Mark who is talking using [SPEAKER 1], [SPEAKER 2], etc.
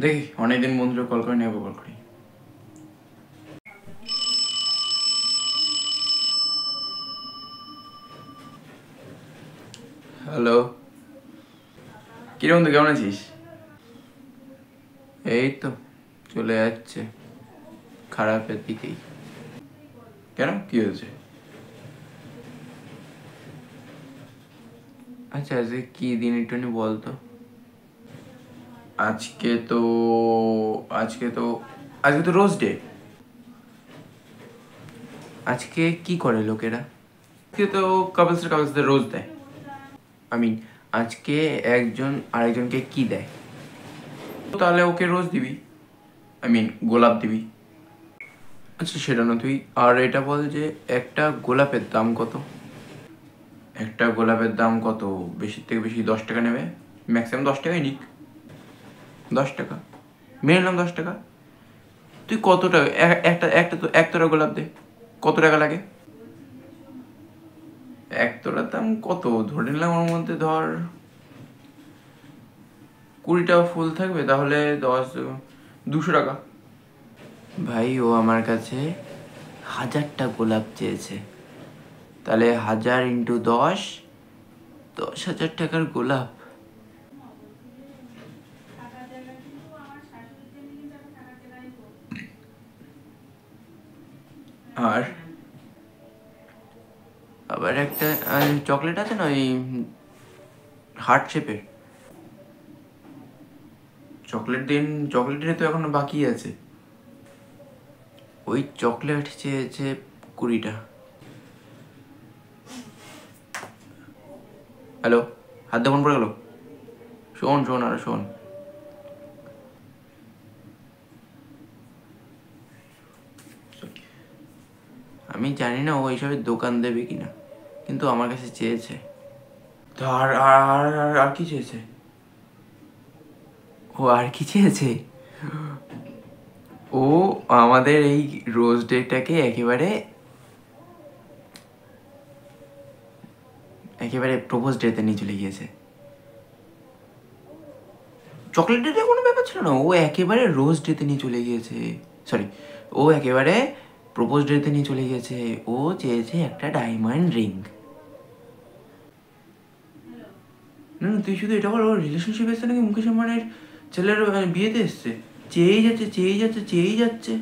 [SPEAKER 1] দেখি অনেকদিন বন্ধুরা কল করে নেবো, কল করি। হ্যালো, কিরকম, তুই কেমন আছিস? এই তো চলে যাচ্ছে, খারাপের দিকেই। কেন, কি হয়েছে? আচ্ছা আজকে কি দিন একটু বলতো। আজকে তো আজকে তো আজকে তো রোজ ডে। আজকে কি করে লোকেরা? আজকে তো কাপলসদের রোজ দেয়। আজকে একজন আরেকজনকে কি দেয়? তাহলে ওকে রোজ দিবি, গোলাপ দিবি। আচ্ছা সেটা না, তুই আর এটা বল যে একটা গোলাপের দাম কত? একটা গোলাপের দাম কত? বেশি থেকে বেশি 10 টাকা নেবে, ম্যাক্সিমাম 10 টাকাই নিক। 10 টাকা, মেনে নিলাম 10 টাকা। তুই কত টাকা একটা একটা তো এক তোড়া গোলাপ দে, কত টাকা লাগে? এক তোড়ার দাম কত ধরে নিলাম, ওর মধ্যে ধর 20টা ফুল থাকবে, তাহলে 200 টাকা। ভাই ও আমার কাছে 1000টা গোলাপ চেয়েছে, তাহলে 1000 × 10, 10,000 টাকার গোলাপ। আর আবার একটা চকলেট আছে না, ওই হার্ট শেপের চকলেটের তো এখনো বাকি আছে। ওই চকলেট চেয়েছে 20টা। হ্যালো, হাত দিয়ে ফোন পড়ে গেল। শোন আর শোন, আমি জানি না ও এইসবের দোকান দেবে কিনা, কিন্তু আমার কাছে চেয়েছে। তো আর আর আর আর কি চেয়েছে? ও আর কি চেয়েছে? ও আমাদের এই রোজ ডেটাকে একেবারে একেবারে প্রপোজ ডেতে নিয়ে চলে গিয়েছে। চকলেট ডেতে কোনো ব্যাপার ছিল না, ও একেবারে রোজ ডেতে নিয়ে চলে গিয়েছে। সরি, ও একেবারে প্রপোজ ডেতে নিয়ে চলে গিয়েছে। ও চেয়েছে একটা ডায়মন্ড রিং। না না, তুই শুধু এটা বল, ওর রিলেশনশিপ এসছে নাকি মুকেশ আম্বানির ছেলের বিয়েতে এসছে? চেয়েই যাচ্ছে।